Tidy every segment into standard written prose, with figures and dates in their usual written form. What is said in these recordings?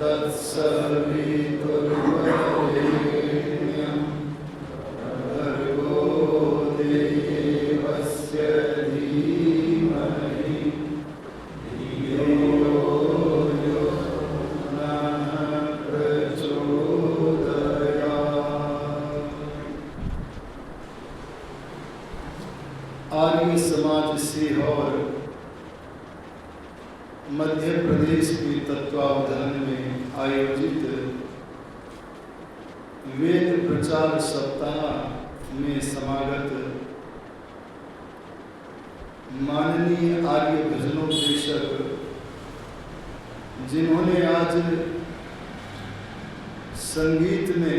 तत्सवितुर्वरेण्यं भर्गो देवस्य धीमहि धियो यो नः प्रचोदयात्। आर्य समाज सीहोर मध्य प्रदेश के तत्वावधान में आयोजित वेद प्रचार सप्ताह में समागत माननीय आर्य भजनोपदेशक, जिन्होंने आज संगीत में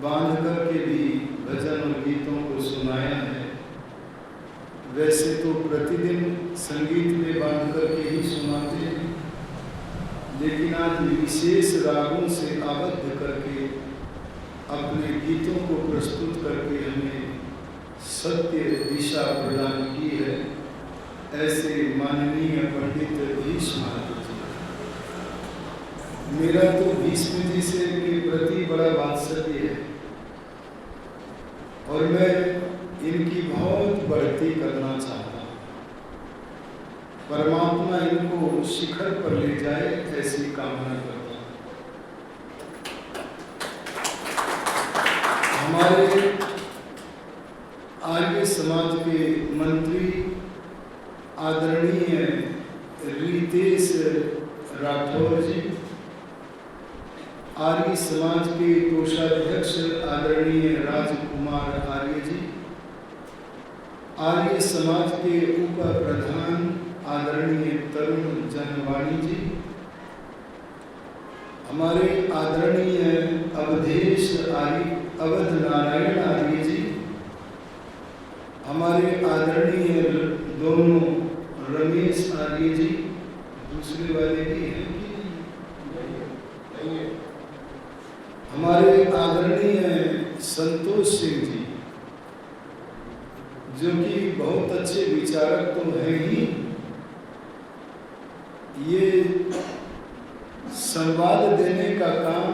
बांध कर के भी भजन और गीतों को सुनाया है। वैसे तो प्रतिदिन संगीत में बांध कर के ही सुनाते हैं, लेकिन आज विशेष रागों से आबद्ध करके अपने गीतों को प्रस्तुत करके हमें सत्य दिशा प्रदान की है। ऐसे माननीय पंडित भीष्म महाराज जी, मेरा तो भीष्म जी से के प्रति बड़ा वात्सल्य है और मैं इनकी बहुत बढ़ती करना चाहता हूँ। परमात्मा इनको शिखर पर ले जाए, ऐसी कामना करता हूँ। हमारे आर्य समाज के मंत्री आदरणीय रितेश राठौर जी, आर्य समाज के कोषाध्यक्ष आदरणीय राजकुमार आर्य जी, आर्य समाज के उप प्रधान आदरणीय तरुण जनवाणी जी, हमारे आदरणीय अवधेश अवध नारायण आर्य जी, हमारे आदरणीय दोनों रमेश आर्य जी, दूसरे वाले भी हैं, हमारे आदरणीय संतोष सिंह जी, जो कि बहुत अच्छे विचारक तो हैं ही, ये संवाद देने का काम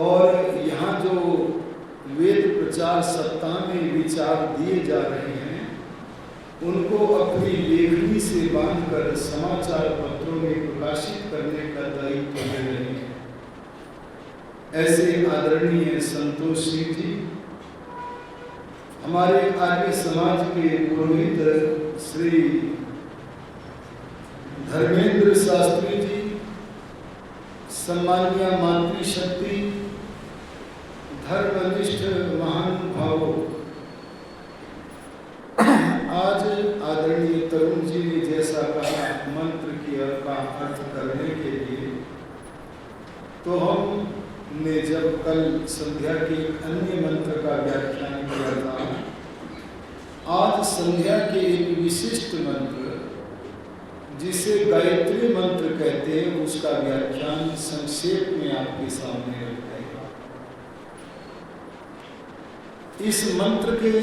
और यहाँ जो वेद प्रचार सप्ताह में विचार दिए जा रहे हैं, उनको अपनी लेखनी से बांधकर समाचार पत्रों में प्रकाशित करने का दायित्व ले रहे हैं। ऐसे आदरणीय संतोष सिंह जी, हमारे आर्य समाज के पुरोहित श्री धर्मेंद्र शास्त्री जी, सम्मानीय मातृशक्ति, धर्मनिष्ठ महानुभावों, आज आदरणीय तरुण जी ने जैसा कहा मंत्र की का अर्थ करने के लिए, तो हमने जब कल संध्या के अन्य मंत्र का व्याख्यान किया था, आज संध्या के एक विशिष्ट मंत्र जिसे गायत्री मंत्र कहते हैं, उसका व्याख्यान संक्षेप में आपके सामने रखते हैं। इस मंत्र के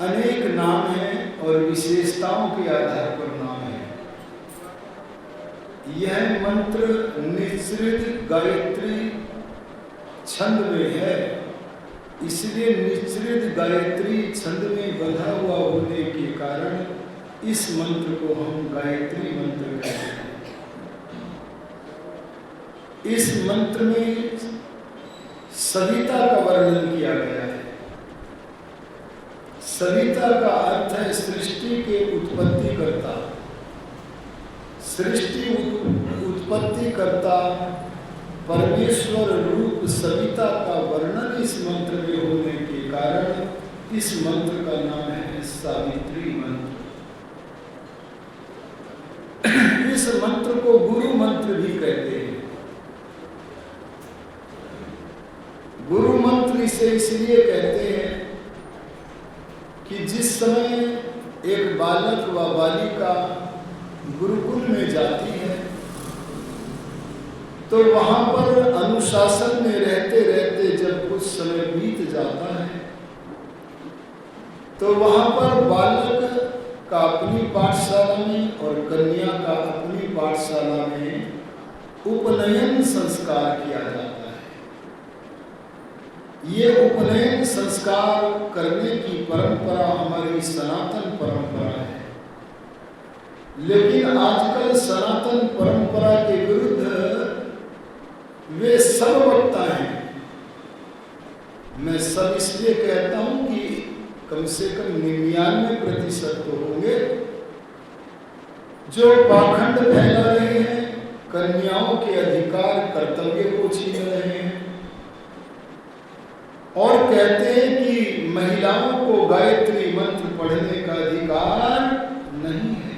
अनेक नाम हैं और विशेषताओं के आधार पर नाम है। यह मंत्र निश्रित गायत्री छंद में है, इसलिए निश्रित गायत्री छंद में बंधा हुआ होने के कारण इस मंत्र को हम गायत्री मंत्र कहते हैं। इस मंत्र में सविता का वर्णन किया गया है। सविता का अर्थ है सृष्टि के उत्पत्ति करता। सृष्टि उत्पत्ति करता परमेश्वर रूप सविता का वर्णन इस मंत्र में होने के कारण इस मंत्र का नाम है सावित्री मंत्र। इस मंत्र को गुरु मंत्र भी कहते हैं। गुरु मंत्र इसे इसलिए कहते हैं कि जिस समय एक बालक व बालिका गुरुकुल में जाती है, तो वहां पर अनुशासन में रहते रहते जब कुछ समय बीत जाता है, तो वहां पर बालक का अपनी पाठशाला में और कन्या का अपनी पाठशाला में उपनयन संस्कार किया जाता है। ये उपनयन संस्कार करने की परंपरा हमारी सनातन परंपरा है, लेकिन आजकल सनातन परंपरा के विरुद्ध वे सब वक्ता हैं। मैं सब इसलिए कहता हूं कि कम से कम 99% तो होंगे जो पाखंड फैला रहे हैं, कन्याओं के अधिकार कर्तव्य को छीन रहे हैं और कहते हैं कि महिलाओं को गायत्री मंत्र पढ़ने का अधिकार नहीं है,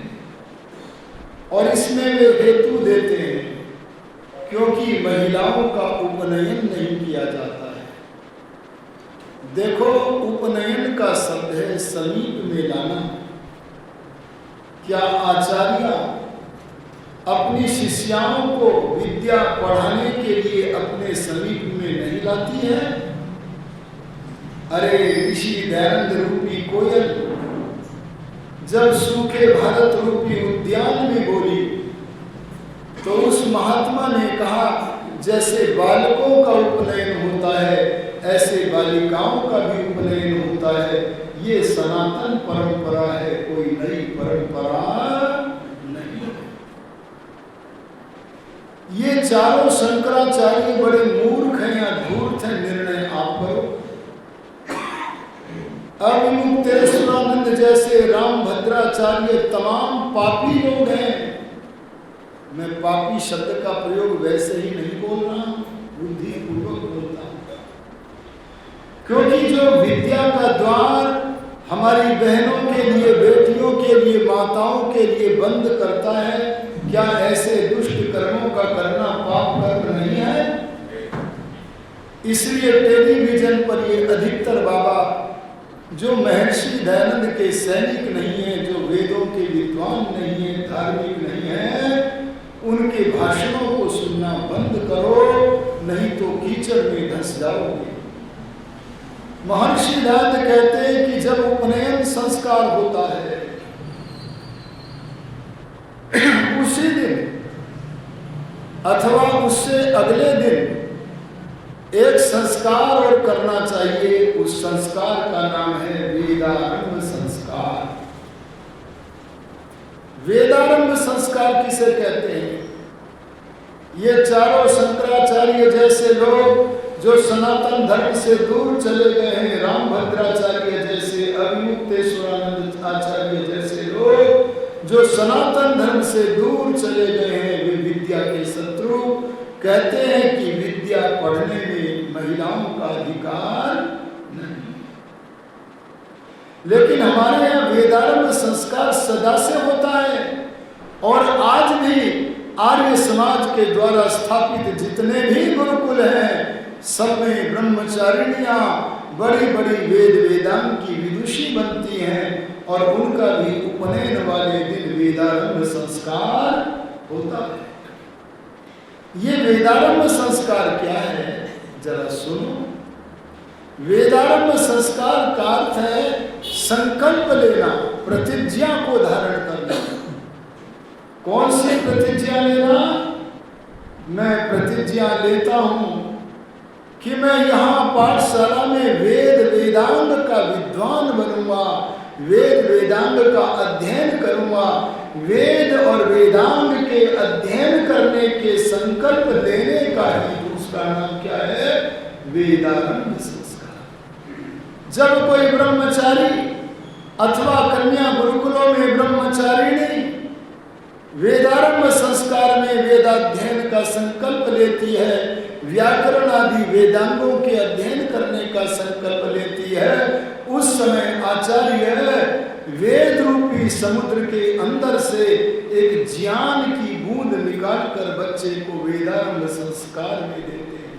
और इसमें वे हेतु देते हैं क्योंकि महिलाओं का उपनयन नहीं किया जाता है। देखो, उपनयन का शब्द है समीप में लाना। क्या आचार्य अपनी शिष्याओं को विद्या पढ़ाने के लिए अपने समीप में नहीं लाती है? अरे ऋषि दयानंद रूपी कोयल जब सूखे भारत रूपी उद्यान में बोली तो उस महात्मा ने कहा, जैसे बालकों का उपनयन होता है ऐसे बालिकाओं का भी उपनयन होता है। ये सनातन परंपरा है, कोई नई परंपरा नहीं। ये चारों शंकराचार्य बड़े मूर्ख हैं या धूर्त हैं, निर्णय आप करो। अविमुक्तेश्वरानंद जैसे राम भद्राचार्य तमाम पापी लोग हैं। मैं पापी शब्द का प्रयोग वैसे ही नहीं बोल रहा हूं, बुद्धिपूर्वक बोलता हूं, क्योंकि जो विद्या का द्वार हमारी बहनों के लिए, बेटियों के लिए, माताओं के लिए बंद करता है, क्या ऐसे दुष्ट कर्मों का करना पाप कर्म नहीं है? इसलिए टेलीविजन पर ये अधिकतर बाबा जो महर्षि दयानंद के सैनिक नहीं है, जो वेदों के विद्वान नहीं है, धार्मिक नहीं है, उनके भाषणों को सुनना बंद करो, नहीं तो कीचड़ में धंस जाओगे। महर्षि दयानंद कहते हैं कि जब उपनयन संस्कार होता है उसी दिन अथवा उससे अगले दिन एक संस्कार और करना चाहिए। उस संस्कार का नाम है वेदारंभ संस्कार। वेदारंभ संस्कार किसे कहते हैं? ये चारों शंकराचार्य जैसे लोग जो सनातन धर्म से दूर चले गए हैं, राम भद्राचार्य जैसे, अविमुक्तेश्वरानंद आचार्य जैसे लोग जो सनातन धर्म से दूर चले गए हैं, वे विद्या के शत्रु कहते हैं कि विद्या पढ़ने में महिलाओं का अधिकार नहीं। लेकिन हमारे यहाँ वेदारंभ संस्कार सदा से होता है, और आज भी आर्य समाज के द्वारा स्थापित जितने भी गुरुकुल हैं, सब में ब्रह्मचारिणियां बड़ी बड़ी वेद वेदांत की विदुषी बनती हैं, और उनका भी उपनयन वाले दिन वेदारंभ संस्कार होता है। ये वेदारंभ संस्कार क्या है, जरा सुनो। वेदारंभ संस्कार का अर्थ है संकल्प लेना, प्रतिज्ञा को धारण करना। कौन सी प्रतिज्ञा लेना? मैं प्रतिज्ञा लेता हूं कि मैं यहाँ पाठशाला में वेद वेदांग का विद्वान बनूंगा, वेद वेदांग का अध्ययन करूंगा। वेद और वेदांग के अध्ययन करने के संकल्प लेने का ही उसका नाम क्या है? वेदारंभ संस्कार। जब कोई ब्रह्मचारी अथवा कन्या गुरुकुलों में ब्रह्मचारिणी वेदारंभ संस्कार में वेदाध्ययन का संकल्प लेती है, व्याकरण आदि वेदांगों के अध्ययन करने का संकल्प लेती है, उस समय आचार्य वेद रूपी समुद्र के अंदर से एक ज्ञान की बूंद निकालकर बच्चे को वेदारंभ संस्कार में देते हैं।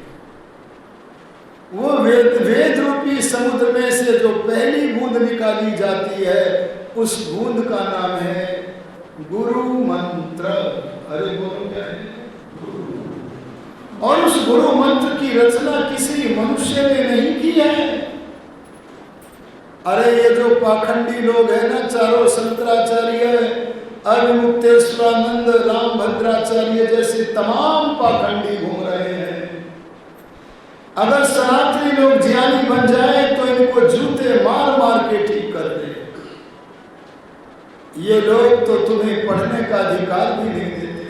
वो वेद रूपी समुद्र में से जो पहली बूंद निकाली जाती है, उस बूंद का नाम है गुरु मंत्र। अरे बोलो क्या है? और उस गुरु मंत्र की रचना किसी मनुष्य ने नहीं की है। अरे ये जो पाखंडी लोग हैं ना, चारों शंकराचार्य, अविमुक्तेश्वरानंद, राम भद्राचार्य जैसे तमाम पाखंडी घूम रहे हैं। अगर सनातनी लोग ज्ञानी बन जाए तो इनको जूते मार मार के ठीक कर दे। ये लोग तो तुम्हें पढ़ने का अधिकार भी नहीं देते।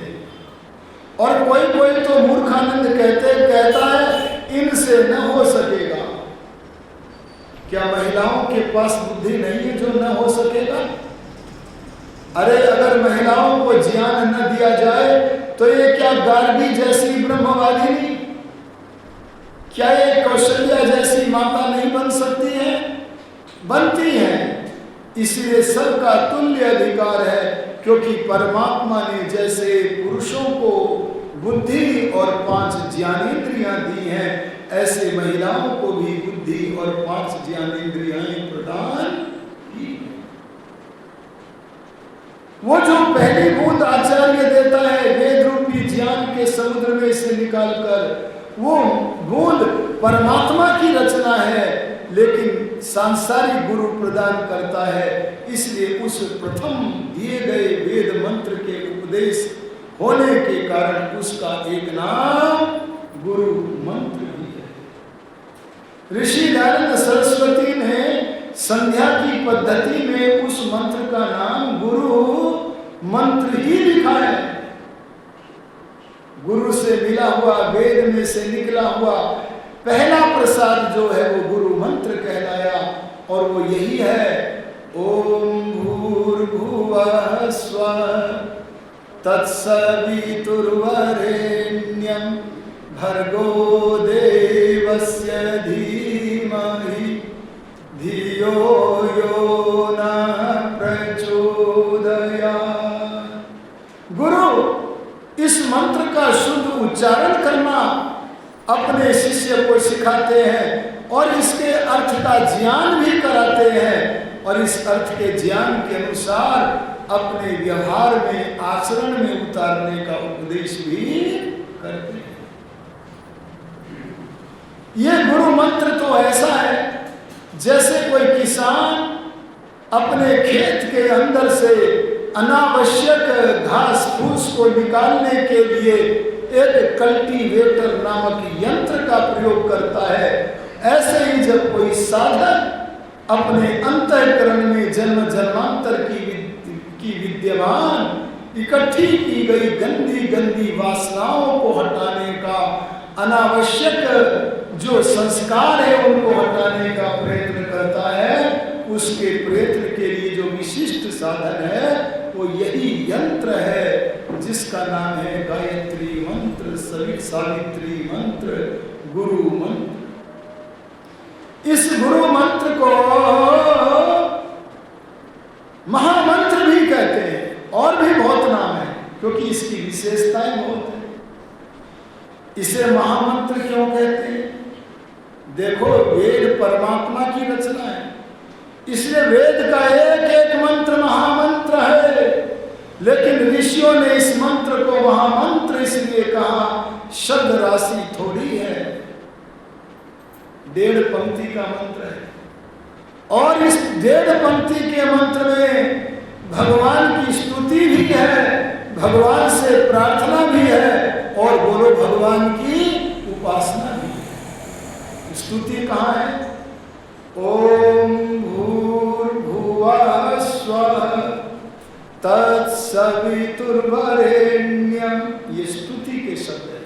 और कोई कोई तो मूर्खानंद कहता है इनसे न हो सकेगा। क्या महिलाओं के पास बुद्धि नहीं है जो न हो सकेगा? अरे अगर महिलाओं को ज्ञान न दिया जाए तो ये क्या गार्गी जैसी ब्रह्मवादिनी, क्या ये कौशल्या जैसी माता नहीं बन सकती है? बनती है। इसलिए सबका तुल्य अधिकार है, क्योंकि परमात्मा ने जैसे पुरुषों को बुद्धि और 5 ज्ञानेंद्रियां दी हैं, ऐसे महिलाओं को भी बुद्धि और 5 ज्ञानेंद्रियां प्रदान की। वो जो पहली बूंद आचार्य देता है वेद रूपी ज्ञान के समुद्र में से निकालकर, वो बूंद परमात्मा की रचना है, लेकिन सांसारिक गुरु प्रदान करता है। इसलिए उस प्रथम दिए गए वेद मंत्र के उपदेश होने के कारण उसका एक नाम गुरु मंत्र भी है। ऋषि नारद सरस्वती ने संध्या की पद्धति में उस मंत्र का नाम गुरु मंत्र ही लिखा है। गुरु से मिला हुआ, वेद में से निकला हुआ पहला प्रसाद जो है वो गुरु मंत्र कहलाया, और वो यही है ओम भूर्भुवः स्वः तत्सवितुर्वरेण्यं भर्गो देवस्य धीमहि धियो यो नः प्रचोदयात्। गुरु इस मंत्र का शुद्ध उच्चारण करना अपने शिष्य को सिखाते हैं और इसके अर्थ का ज्ञान भी कराते हैं, और इस अर्थ के ज्ञान के अनुसार अपने व्यवहार में, आचरण में उतारने का उपदेश भी करते हैं। ये गुरु मंत्र तो ऐसा है जैसे कोई किसान अपने खेत के अंदर से अनावश्यक घास फूस को निकालने के लिए एक कल्टीवेटर नामक यंत्र का प्रयोग करता है। ऐसे ही जब कोई साधक अपने अंतःकरण में जन्म जन्मांतर की विद्यमान इकट्ठी की गई गंदी गंदी वासनाओं को हटाने का, अनावश्यक जो संस्कार है उनको हटाने का प्रयत्न करता है, उसके प्रयत्न के लिए जो विशिष्ट साधन है वो यही यंत्र है जिसका नाम है गायत्री मंत्र, सावित्री मंत्र, गुरु मंत्र। इस गुरु मंत्र को महामंत्र भी कहते हैं, और भी बहुत नाम है क्योंकि इसकी विशेषताएं बहुत है। इसे महामंत्र क्यों कहते हैं? देखो, वेद परमात्मा की रचना है, इसलिए वेद का एक एक मंत्र महामंत्र है। लेकिन ऋषियों ने इस मंत्र को महामंत्र इसलिए कहा, शब्द राशि थोड़ी है, 1.5 पंक्ति का मंत्र है, और इस 1.5 पंक्ति के मंत्र में भगवान की स्तुति भी है, भगवान से प्रार्थना भी है, और बोलो भगवान की उपासना भी है। स्तुति कहाँ है? ओम भूर्भुवः स्वः तत्सवितुर्वरेण्यं, ये स्तुति के शब्द है।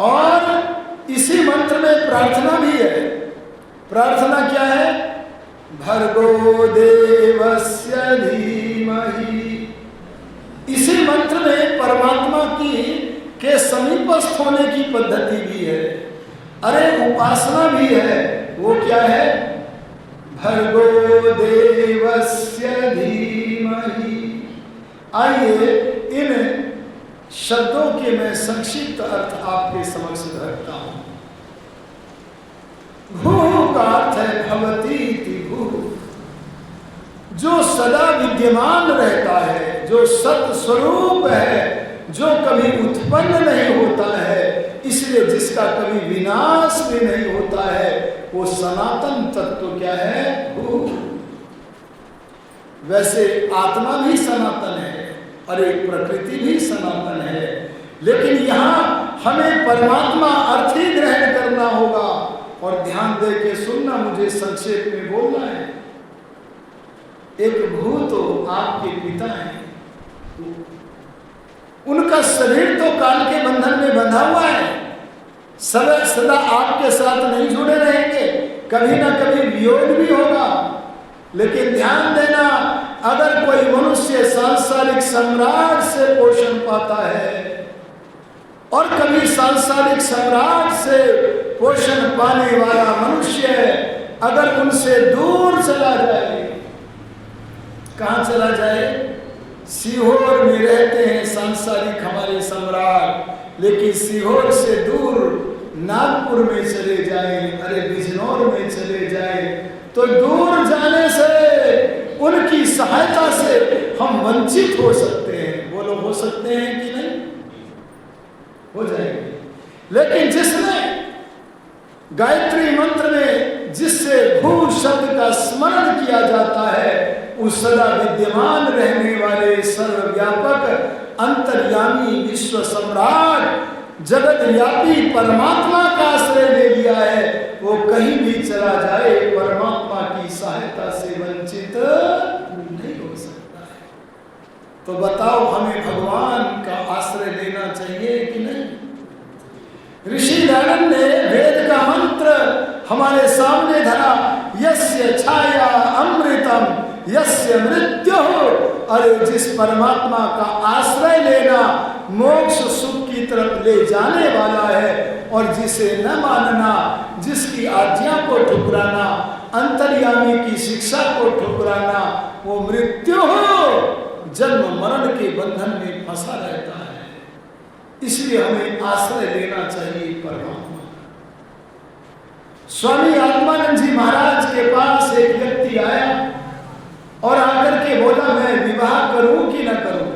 और इसी मंत्र में प्रार्थना भी है। प्रार्थना क्या है? भर्गो देवस्य धीमहि। इसी मंत्र में परमात्मा के समीपस्थ होने की पद्धति भी है, अरे उपासना भी है। वो क्या है? भर्गो देवस्य धीमहि। आइए इन शब्दों के मैं संक्षिप्त अर्थ आपके समक्ष रखता हूं। भू का अर्थ है भवती इति भू, जो सदा विद्यमान रहता है, जो सत स्वरूप है, जो कभी उत्पन्न नहीं होता है, इसलिए जिसका कभी विनाश भी नहीं होता है, वो सनातन तत्व क्या है? भू। वैसे आत्मा भी सनातन है और एक प्रकृति भी सनातन है, लेकिन यहाँ हमें परमात्मा अर्थ ही ग्रहण करना होगा। और ध्यान दे के सुनना, मुझे संक्षेप में बोलना है। एक भूत तो आपके पिता हैं, उनका शरीर तो काल के बंधन में बंधा हुआ है, सदा आपके साथ नहीं जुड़े रहेंगे, कभी ना कभी वियोग भी होगा। लेकिन ध्यान देना, अगर कोई मनुष्य सांसारिक सम्राट से पोषण पाता है और कभी सांसारिक सम्राट से पोषण पाने वाला मनुष्य अगर उनसे दूर चला जाए, कहां चला जाए? सीहोर में रहते हैं सांसारिक हमारे सम्राट, लेकिन सीहोर से दूर नागपुर में चले जाए, अरे बिजनौर में चले जाए, तो दूर जाने से उनकी सहायता से हम वंचित हो सकते हैं। बोलो, हो सकते हैं कि नहीं? हो जाएंगे। लेकिन जिसने गायत्री मंत्र में जिससे भू शब्द का स्मरण किया जाता है, उस सदा विद्यमान रहने वाले सर्वव्यापक अंतर्यामी विश्व सम्राट जगत व्यापी परमात्मा का आश्रय ले लिया है, वो कहीं भी चला जाए परमात्मा की सहायता से वंचित नहीं हो सकता है। तो बताओ, हमें भगवान का आश्रय लेना चाहिए कि नहीं? ऋषि दयानंद ने वेद का मंत्र हमारे सामने धरा, यस्य छाया अमृतम यस्य मृत्यु। अरे जिस परमात्मा का आश्रय लेना मोक्ष सुख की तरफ ले जाने वाला है, और जिसे न मानना, जिसकी आज्ञा को ठुकराना, अंतर्यामी की शिक्षा को ठुकराना, वो मृत्यु हो, जन्म मरण के बंधन में फंसा रहता है। इसलिए हमें आश्रय लेना चाहिए परमात्मा। स्वामी आत्मानंद जी महाराज के पास एक व्यक्ति आया और आकर के बोला, मैं विवाह करूं कि न करूं?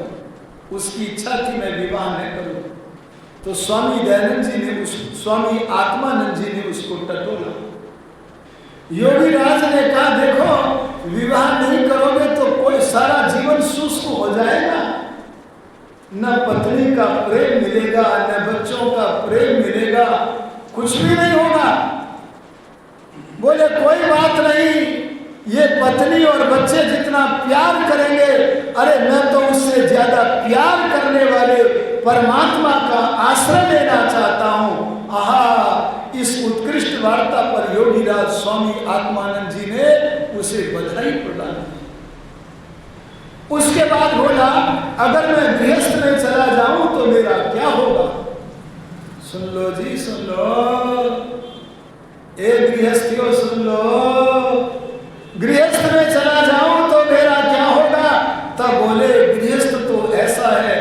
उसकी इच्छा थी मैं विवाह न करूं। तो स्वामी आत्मानंद जी ने उसको टटोला। योगी राज ने कहा, देखो, विवाह नहीं करोगे तो कोई सारा जीवन शुष्क हो जाएगा, न पत्नी का प्रेम मिलेगा, न बच्चों का प्रेम मिलेगा, कुछ भी नहीं होगा। बोले, कोई बात नहीं, ये पत्नी और बच्चे जितना प्यार करेंगे, अरे मैं तो उससे ज्यादा प्यार करने वाले परमात्मा का आश्रय लेना चाहता हूं। आहा, इस उत्कृष्ट वार्ता पर योगीराज स्वामी आत्मानंद जी ने उसे बधाई प्रदान की। उसके बाद बोला, अगर मैं गृहस्थ में चला जाऊं तो मेरा क्या होगा? सुन लो जी, सुन लो, एक गृहस्थियों सुन लो, गृहस्थ में चला जाऊं तो मेरा क्या होगा? तब बोले, गृहस्थ तो ऐसा है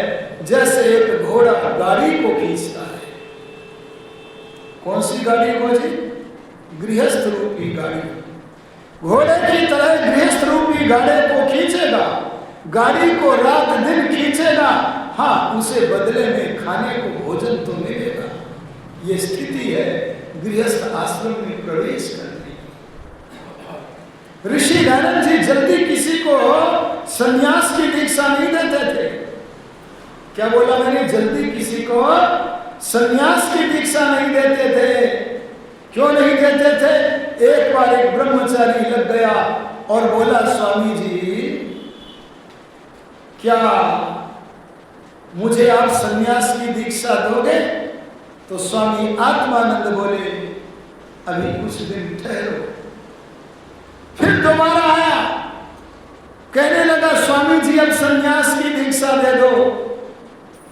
जैसे एक घोड़ा गाड़ी को खींचता है। कौन सी गाड़ी को जी? गृहस्थ रूपी गाड़ी। घोड़े की तरह गृहस्थ रूपी गाड़ी को खींचेगा, गाड़ी को रात दिन खींचेगा। हाँ, उसे बदले में खाने को भोजन तो मिलेगा। ये स्थिति है गृहस्थ आश्रम में प्रवेश करने। ऋषि दयानंद जी जल्दी किसी को संन्यास की दीक्षा नहीं देते थे। क्या बोला मैंने? जल्दी किसी को संन्यास की दीक्षा नहीं देते थे। क्यों नहीं देते थे? एक बार एक ब्रह्मचारी लग गया और बोला, स्वामी जी, क्या मुझे आप संन्यास की दीक्षा दोगे? तो स्वामी आत्मानंद बोले, अभी कुछ दिन ठहरो। फिर दोबारा आया, कहने लगा, स्वामी जी अब संन्यास की दीक्षा दे दो।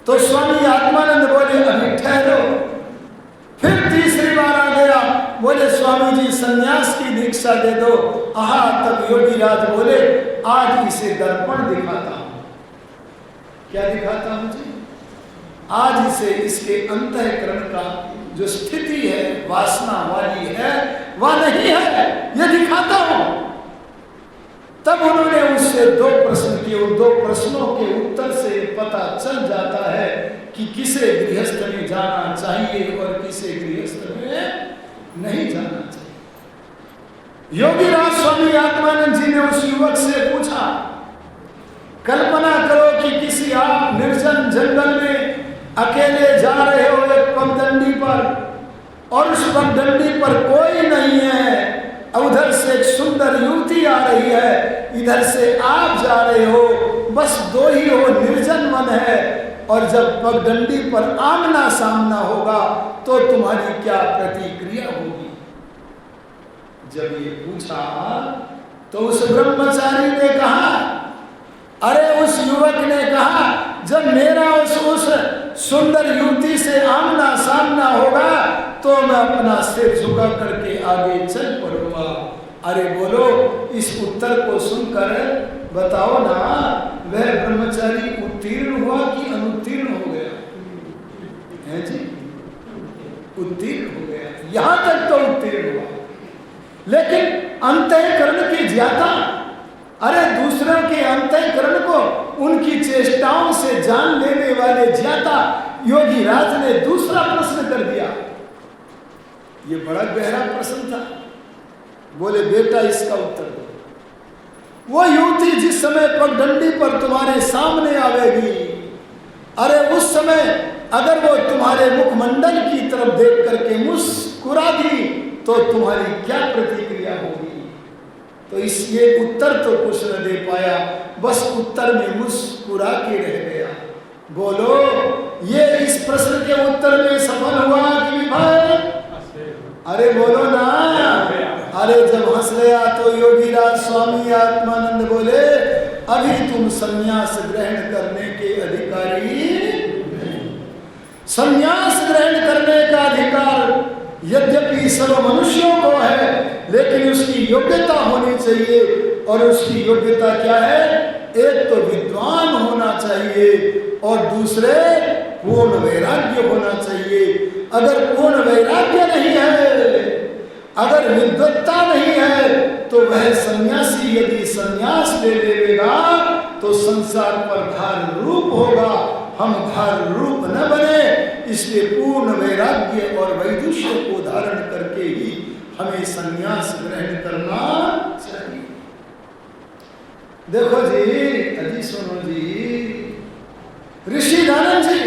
तो स्वामी आत्मानंद बोले, अभी ठहरो। फिर तीसरी बार आ गया, बोले, स्वामी जी संन्यास की दीक्षा दे दो। आहा, तब योगीराज बोले, आज इसे दर्पण दिखाता हूं। क्या दिखाता हूं जी? आज इसे इसके अंतःकरण का जो स्थिति है, वासना वाली है, वह नहीं है, यह दिखाता हूं। तब उन्होंने उससे दो प्रश्न किए। उन दो प्रश्नों के उत्तर से पता चल जाता है कि किसे गृहस्थ में जाना चाहिए और किसे गृहस्थ में नहीं जाना चाहिए। योगीराज स्वामी आत्मानंद जी ने उस युवक से पूछा, कल्पना करो कि किसी आप निर्जन जंगल में अकेले जा रहे हो एक पगडंडी पर, और उस पगडंडी पर कोई नहीं है, उधर से एक सुंदर युवती आ रही है, इधर से आप जा रहे हो, बस दो ही हो, निर्जन वन है, और जब पगडंडी पर आमना सामना होगा तो तुम्हारी क्या प्रतिक्रिया होगी? जब ये पूछा तो उस ब्रह्मचारी ने कहा, अरे उस युवक ने कहा, जब मेरा उस सुंदर युवती से आमना सामना होगा तो मैं अपना सिर झुका करके आगे चल पड़ूंगा। अरे बोलो, इस उत्तर को सुनकर बताओ ना, वह ब्रह्मचारी उत्तीर्ण हुआ कि अनुत्तीर्ण हो गया? है जी, उत्तीर्ण हो गया, यहां तक तो उत्तीर्ण हुआ, लेकिन अंतःकरण की ज्ञाता, अरे दूसरों के अंतःकरण को उनकी चेष्टाओं से जान लेने वाले ज्ञाता योगी राज ने दूसरा प्रश्न कर दिया। ये बड़ा गहरा प्रश्न था। बोले, बेटा इसका उत्तर दो। वो युवती जिस समय पगडंडी पर तुम्हारे सामने आवेगी, अरे उस समय अगर वो तुम्हारे मुखमंडल की तरफ देख करके मुस्कुरा दी तो तुम्हारी क्या प्रतिक्रिया होगी? तो इस ये उत्तर तो कुछ न दे पाया, बस उत्तर में मुस्कुरा के रह गया। बोलो, ये इस प्रश्न के उत्तर में सफल हुआ कि विफल? अरे बोलो ना। अरे जब हंस गया तो योगीराज स्वामी आत्मानंद बोले, अभी तुम संन्यास ग्रहण करने के अधिकारी। संन्यास ग्रहण करने का अधिकार यद्यपि सब मनुष्यों को है, लेकिन उसकी योग्यता होनी चाहिए, और उसकी योग्यता क्या है? एक तो विद्वान होना चाहिए और दूसरे पूर्ण वैराग्य होना चाहिए। अगर पूर्ण वैराग्य नहीं है, अगर विद्वत्ता नहीं है, तो वह सन्यासी यदि संन्यास ले लेगा तो संसार पर भार रूप होगा। हम भार रूप न बने, इसलिए पूर्ण वैराग्य और वैदुष्य को धारण करके ही हमें संन्यास ग्रहण करना चाहिए। देखो जी, अजी सुनो जी, ऋषि दानव जी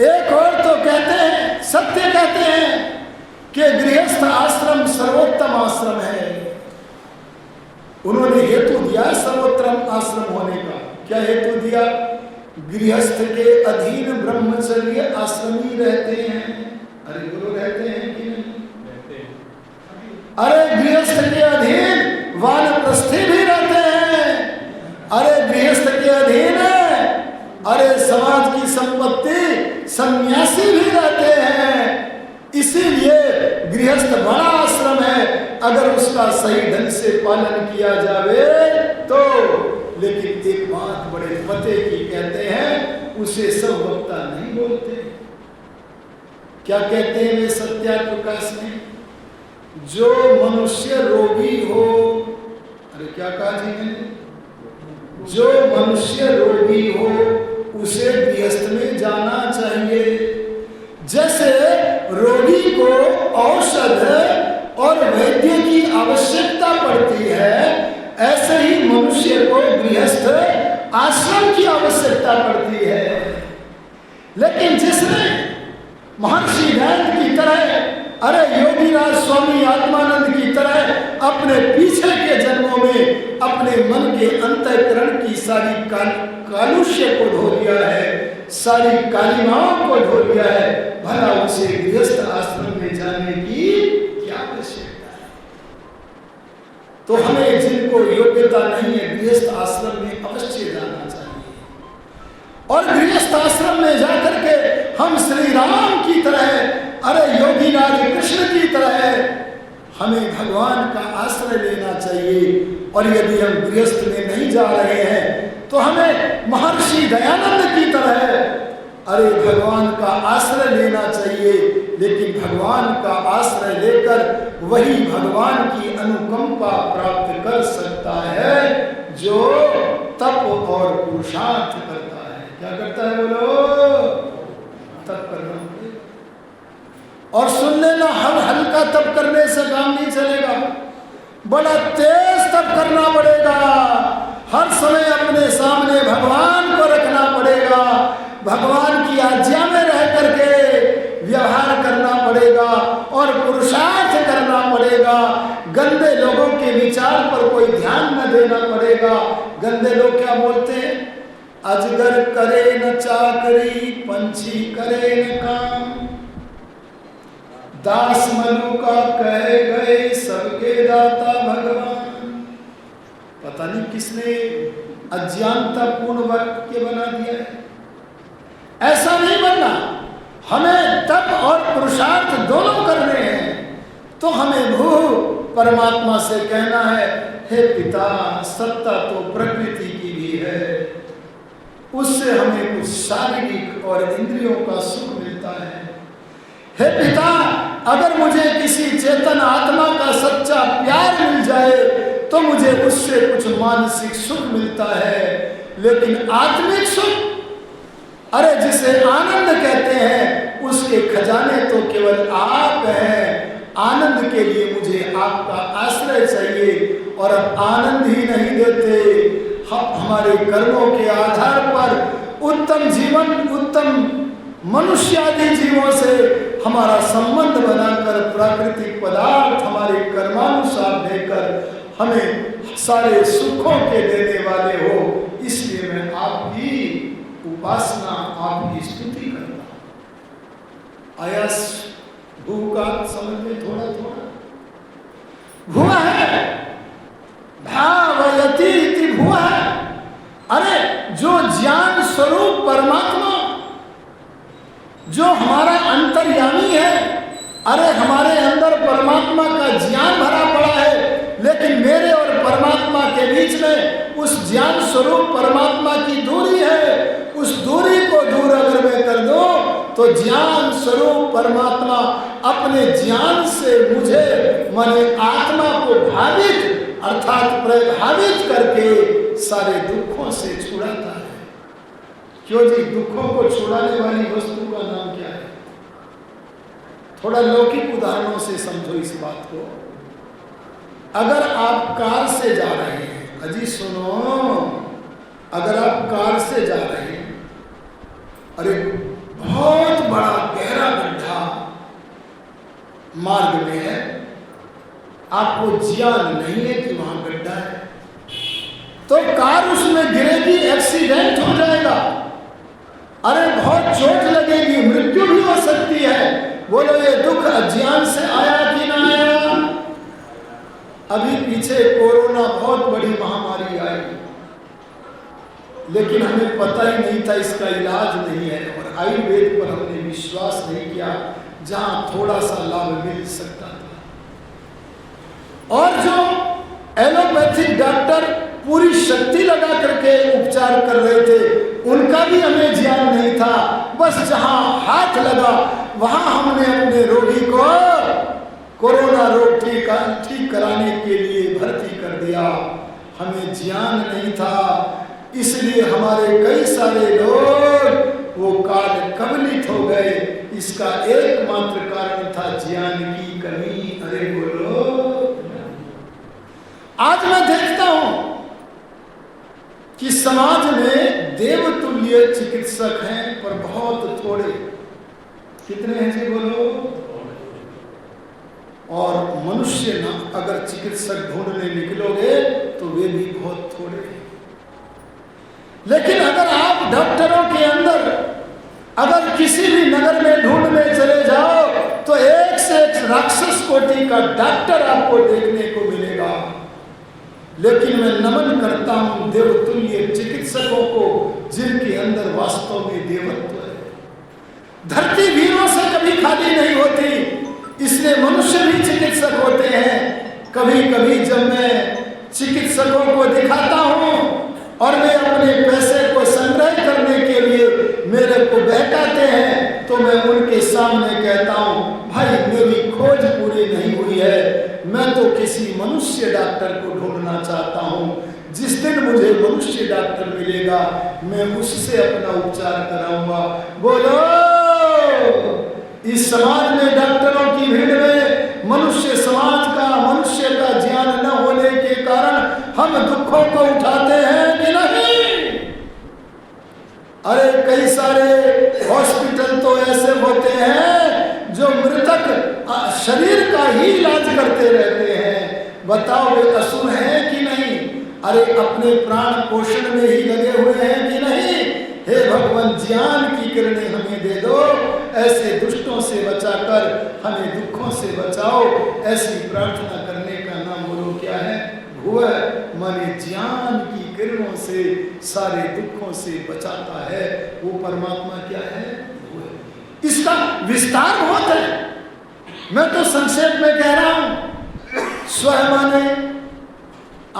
एक और तो कहते हैं, सत्य कहते हैं कि गृहस्थ आश्रम सर्वोत्तम आश्रम है। उन्होंने हेतु दिया सर्वोत्तम आश्रम होने का। क्या हेतु दिया? गृहस्थ के अधीन ब्रह्मचर्य आश्रमी रहते हैं। अरे गुरु रहते हैं कि नहीं? रहते हैं। अरे गृहस्थ के अधीन वानप्रस्थी भी रहते हैं। अरे गृहस्थ के अधीन, अरे समाज की संपत्ति सन्यासी भी रहते हैं। इसीलिए गृहस्थ बड़ा आश्रम है, अगर उसका सही ढंग से पालन किया जावे तो। लेकिन एक बात बड़े पते की कहते हैं, उसे सब वक्ता नहीं बोलते। क्या कहते हैं वे सत्याप्रकाश में? जो मनुष्य रोगी हो, अरे क्या कहा जी मैंने? जो मनुष्य रोगी हो उसे गृहस्थ में जाना चाहिए। जैसे रोगी को औषध और वैद्य की आवश्यकता पड़ती है, ऐसे ही मनुष्य को गृहस्थ आश्रम की आवश्यकता पड़ती है। लेकिन जिसने महर्षि दयानंद की तरह, अरे योगीराज स्वामी आत्मानंद की तरह अपने पीछे के जन्मों में अपने मन के अंतःकरण की सारी कालुष्य को धो लिया है, सारी कालिमाओं को धो लिया है, भला उसे गृहस्थ आश्रम में जाने की क्या आवश्यकता है? तो हमें जिनको योग्यता नहीं है, गृहस्थ आश्रम में अवश्य जाना चाहिए। और गृहस्थ आश्रम में जाकर के हम श्री राम की तरह, अरे योगीराज कृष्ण की तरह हमें भगवान का आश्रय लेना चाहिए। और यदि हम गृहस्थ में नहीं जा रहे हैं तो हमें महर्षि दयानंद की तरह, अरे भगवान का आश्रय लेना चाहिए। लेकिन भगवान का आश्रय लेकर वही भगवान की अनुकंपा प्राप्त कर सकता है जो तप और पुरुषार्थ करता है। क्या करता है बोलो? तप करना पड़ेगा। और सुन लेना, हर हल्का तप करने से काम नहीं चलेगा, बड़ा तेज तप करना पड़ेगा। हर समय अपने सामने भगवान को रखना पड़ेगा, भगवान की आज्ञा में रह करके व्यवहार करना पड़ेगा और पुरुषार्थ करना पड़ेगा। गंदे लोगों के विचार पर कोई ध्यान न देना पड़ेगा। गंदे लोग क्या बोलते हैं? अजगर करे न चाकरी, पंछी करे न काम, दास मनु का कह गए सबके दाता भगवान। पता नहीं किसने अज्ञानता पूर्ण वाक्य बना दिया है। ऐसा नहीं बनना। हमें तप और पुरुषार्थ दोनों करने हैं। तो हमें भू परमात्मा से कहना है, हे पिता, सत्ता तो प्रकृति की भी है, उससे हमें कुछ शारीरिक और इंद्रियों का सुख मिलता है। हे पिता, अगर मुझे किसी चेतन आत्मा का सच्चा प्यार मिल जाए तो मुझे उससे कुछ मानसिक सुख मिलता है, लेकिन आत्मिक सुख, अरे जिसे आनंद कहते हैं, उसके खजाने तो केवल आप हैं। आनंद के लिए मुझे आपका आश्रय चाहिए और अब आनंद ही नहीं देते। हम हमारे कर्मों के आधार पर उत्तम जीवन, उत्तम मनुष्यादि जीवों से हमारा संबंध बनाकर प्राकृतिक पदार्थ हमारे कर्मानुसार देकर हमें सारे सुखों के देने वाले हो। इसलिए मैं आपकी उपासना, आपकी स्तुति करता हूं। आयास भू का समझ में थोड़ा थोड़ा भुआ है, भावयति इति भुआ है। अरे जो ज्ञान स्वरूप परमात्मा, जो हमारा अंतर्यामी है, अरे हमारे अंदर परमात्मा का ज्ञान भरा पड़ा है, लेकिन मेरे और परमात्मा के बीच में उस ज्ञान स्वरूप परमात्मा की दूरी है। उस दूरी को दूर अगर मैं कर दूं तो ज्ञान स्वरूप परमात्मा अपने ज्ञान से मुझे, माने आत्मा को भावित अर्थात प्रभावित करके सारे दुखों से छुड़ाता है। क्यों जी? दुखों को छुड़ाने वाली वस्तु का नाम क्या है? थोड़ा लौकिक उदाहरणों से समझो इस बात को। अगर आप कार से जा रहे हैं, अजी सुनो, अगर आप कार से जा रहे हैं, अरे बहुत बड़ा गहरा गड्ढा मार्ग में है, आपको ज्ञान नहीं है कि वहां गड्ढा है, तो कार उसमें गिरेगी, एक्सीडेंट हो जाएगा, अरे बहुत चोट लगेगी, मृत्यु भी हो सकती है। बोलो ये दुख अज्ञान से आया कि ना आया? अभी पीछे कोरोना बहुत बड़ी महामारी आई, लेकिन हमें पता ही नहीं था इसका इलाज नहीं है और आयुर्वेद पर हमने विश्वास नहीं किया जहां थोड़ा सा लाभ मिल सकता था। और जो एलोपैथिक डॉक्टर पूरी शक्ति लगा करके उपचार कर रहे थे, उनका भी हमें ज्ञान नहीं था। बस जहां हाथ लगा वहां हमने अपने रोगी को कोरोना रोग ठीक कराने के लिए भर्ती कर दिया। हमें ज्ञान नहीं था, इसलिए हमारे कई सारे लोग वो काल कवलित हो गए। इसका एकमात्र कारण था ज्ञान की कमी। अरे बोलो, आज मैं देखता हूं कि समाज में देवतुल्य चिकित्सक हैं पर बहुत थोड़े। कितने हैं जी बोलो? और मनुष्य ना अगर चिकित्सक ढूंढने निकलोगे तो वे भी बहुत थोड़े हैं। लेकिन अगर आप डॉक्टरों के अंदर अगर किसी भी नगर में ढूंढने चले जाओ तो एक से एक राक्षस कोटि का डॉक्टर आपको देखने को मिलेगा। लेकिन मैं नमन करता हूं देवतुल्य चिकित्सकों को जिनके अंदर वास्तव में देवत्व है। धरती वीरों से कभी खाली नहीं होती, इसलिए मनुष्य भी चिकित्सक होते हैं। कभी कभी जब मैं चिकित्सकों को दिखाता हूं और वे अपने पैसे को संग्रह करने के लिए मेरे को बहकाते हैं तो मैं उनके सामने कहता हूं, भाई मेरी खोज पूरी नहीं हुई है, मैं तो किसी मनुष्य डॉक्टर को ढूंढना चाहता हूं। जिस दिन मुझे मनुष्य डॉक्टर मिलेगा मैं उससे अपना उपचार कराऊंगा। बोलो, इस समाज में डॉक्टरों की भीड़ में मनुष्य समाज का, मनुष्य का ज्ञान न होने के कारण हम दुखों को उठाते हैं अरे कई सारे हॉस्पिटल तो ऐसे होते हैं जो मृतक शरीर का ही इलाज करते रहते हैं। बताओ वे असुर हैं कि नहीं? अरे अपने प्राण पोषण में ही लगे हुए हैं कि नहीं? हे भगवान, ज्ञान की किरणें हमें दे दो, ऐसे दुष्टों से बचाकर हमें दुखों से बचाओ। ऐसी प्रार्थना करने का नाम बोलो क्या है? भुव माने ज्ञान की किरणों से सारे दुखों से बचाता है। वो परमात्मा क्या है? भुव। इसका विस्तार बहुत है, मैं तो संक्षेप में कह रहा हूं। स्व माने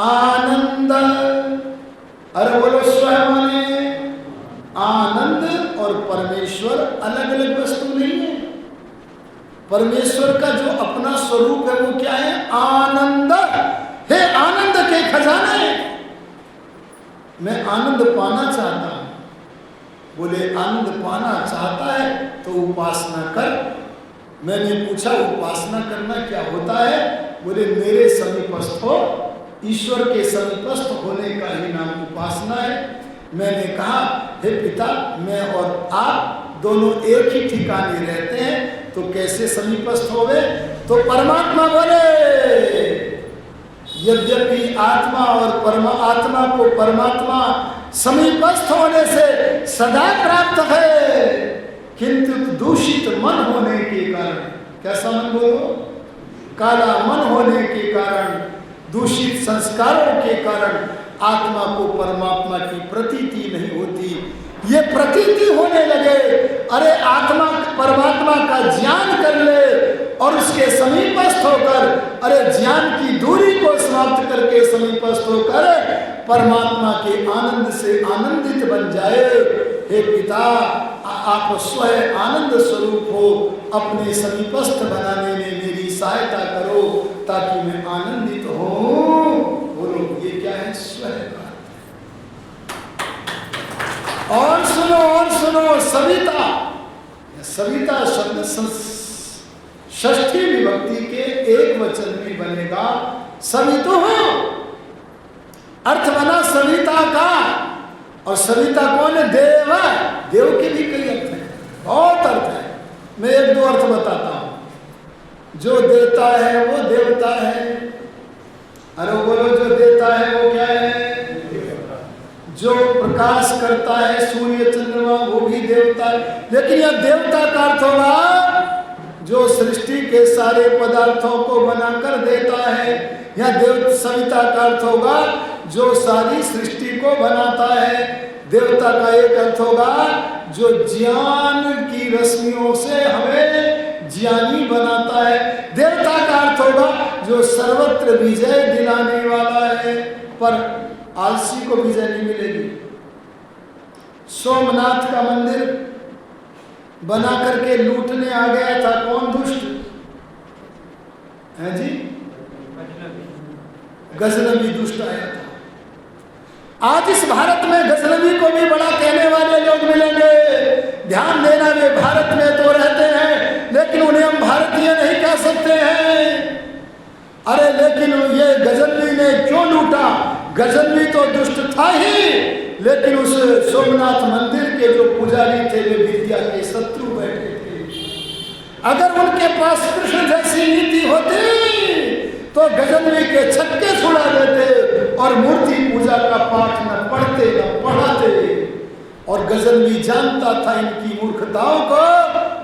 आनंद, अरे बोलो स्व माने आनंद और परमेश्वर अलग अलग वस्तु नहीं है। परमेश्वर का जो अपना स्वरूप है वो क्या है? आनंद है। आनंद के खजाने, मैं आनंद पाना चाहता हूं। बोले आनंद पाना चाहता है तो उपासना कर। मैंने पूछा उपासना करना क्या होता है? बोले मेरे समीपस्थ हो, ईश्वर के समीपस्थ होने का ही नाम उपासना है। मैंने कहा हे पिता, मैं और आप दोनों एक ही ठिकाने रहते हैं तो कैसे समीपस्थ होवे? तो परमात्मा बोले यद्यपि आत्मा और आत्मा को परमात्मा समीपस्थ होने से सदा प्राप्त है, किंतु दूषित मन होने के कारण, कैसा मन बोलो? काला मन होने के कारण, दूषित संस्कारों के कारण आत्मा को परमात्मा की प्रतीति नहीं होती। ये प्रतीति होने लगे। अरे आत्मा परमात्मा का ज्ञान कर ले और उसके समीपस्थ होकर, अरे ज्ञान की दूरी को समाप्त करके समीपस्थ होकर परमात्मा के आनंद से आनंदित बन जाए। हे पिता, आप स्वयं आनंद स्वरूप हो, अपने समीपस्थ बनाने में मेरी सहायता करो ताकि मैं आनंदित हूं। बोलो ये क्या है? स्वयं। और सुनो सविता, सविता शब्द षष्ठी विभक्ति के एक वचन में बनेगा सवितु। अर्थ बना सविता का, और सविता कौन है? देव। देव के भी कई अर्थ हैं, बहुत अर्थ है। मैं एक दो अर्थ बताता हूं। जो देता है वो देवता है। अरे बोलो जो देता है वो क्या है? जो प्रकाश करता है सूर्य चंद्रमा वो भी देवता है। लेकिन यह देवता का अर्थ होगा जो सृष्टि के सारे पदार्थों को बनाकर देता है। यह सविता का अर्थ होगा जो सारी सृष्टि को बनाता है। देवता का एक अर्थ होगा जो ज्ञान की रश्मियों से हमें ज्ञानी बनाता है। देवता का अर्थ होगा जो सर्वत्र विजय दिलाने वाला है। पर आलसी को विजय नहीं मिलेगी। सोमनाथ का मंदिर बना करके लूटने आ गया था कौन दुष्ट है जी? गजनवी दुष्ट आया था। आज इस भारत में गजनवी को भी बड़ा कहने वाले लोग मिलेंगे। ध्यान देना, वे भारत में तो रहते हैं लेकिन उन्हें हम भारतीय नहीं कह सकते हैं। अरे लेकिन ये गजनवी ने क्यों लूटा? गजनवी तो दुष्ट था ही, लेकिन उस सोमनाथ मंदिर के जो पुजारी थे वे विद्या के शत्रु बैठे थे। अगर उनके पास कृष्ण जैसी नीति होती तो गजनवी के छक्के छुड़ा देते और मूर्ति पूजा का पाठ न पढ़ते न पढ़ाते। और गजनवी जानता था इनकी मूर्खताओं को,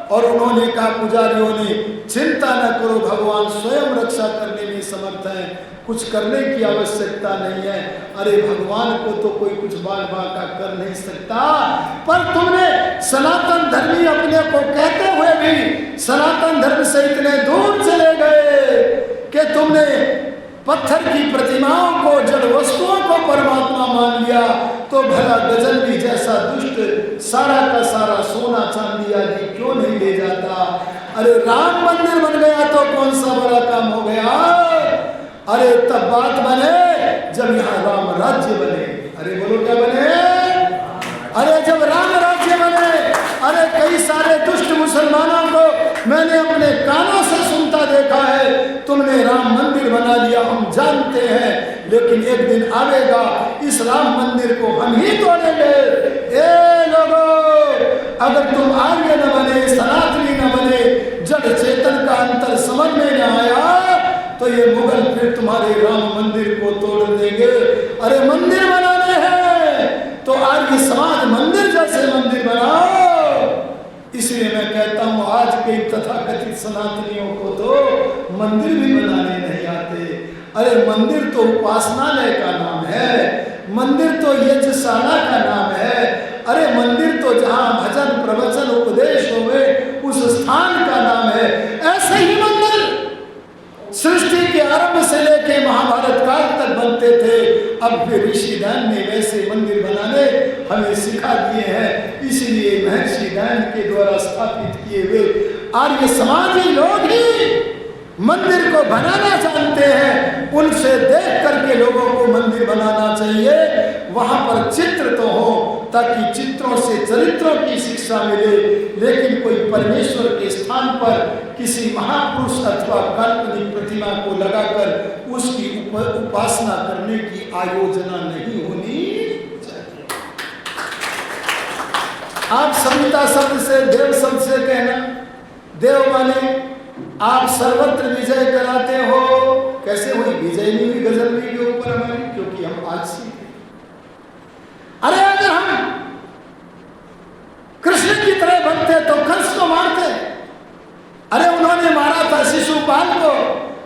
और उन्होंने कहा पुजारियों ने चिंता न करो, भगवान स्वयं रक्षा करने में समर्थ है, कुछ करने की आवश्यकता नहीं है। अरे भगवान को तो कोई कुछ बाल बाका कर नहीं सकता। पर तुमने सनातन धर्मी अपने को कहते हुए भी सनातन धर्म से इतने दूर चले गए कि तुमने पत्थर की प्रतिमाओं को, जड़ वस्तुओं को परमात्मा मान लिया। तो भला गजनवी जैसा दुष्ट सारा का सारा सोना चांदी आदि क्यों नहीं ले जाता? अरे राम मंदिर बन गया तो कौन सा बड़ा काम हो गया? अरे तब बात बने जब यहाँ राम राज्य बने। अरे बोलो क्या बने? अरे जब राम राज्य बने। अरे कई सारे दुष्ट मुसलमानों को मैंने अपने कानों से सुनता देखा है, तुमने राम मंदिर बना लिया, हम जानते हैं, लेकिन एक दिन आएगा इस राम मंदिर को हम ही तोड़ेंगे। ए लोगों, अगर तुम आर्य न बने, सनातनी न बने, जड़ चेतन का अंतर समझ में न आया तो ये मुगल फिर तुम्हारे राम मंदिर को तोड़ देंगे। अरे मंदिर बनाने हैं तो आर्य समाज मंदिर जैसे मंदिर बनाओ। इसलिए मैं कहता हूं आज के तथाकथित सनातनियों को तो मंदिर भी बनाने नहीं आते। अरे मंदिर तो उपासनालय का नाम है, मंदिर तो यज्ञशाला का नाम है, अरे मंदिर तो जहां भजन प्रवचन उपदेश होवे उस स्थान का नाम है। ऐसे ही मंदिर सृष्टि के आरंभ से लेके महाभारत काल तक बनते थे। अब फिर ऋषि दान ने वैसे मंदिर बनाने हमें सिखा दिए हैं। इसलिए महर्षि दान के द्वारा स्थापित किए हुए आर्य समाजी लोग ही मंदिर को बनाना जानते हैं। उनसे देख करके लोगों को मंदिर बनाना चाहिए। वहां पर चित्र तो हो ताकि चित्रों से चरित्रों की शिक्षा मिले, लेकिन कोई परमेश्वर के स्थान पर किसी महापुरुष अथवा काल्पनिक प्रतिमा को लगाकर उसकी उपासना करने की आयोजना नहीं होनी चाहिए। आप सविता शब्द से, देव शब्द से कहना, देव माने आप सर्वत्र विजय कराते हो। कैसे हुई विजय? नहीं हुई गजनवी के ऊपर हमारी, क्योंकि हम आलसी थे। अरे अगर हम कृष्ण की तरह बनते तो कंस को मारते। अरे उन्होंने मारा था शिशुपाल को,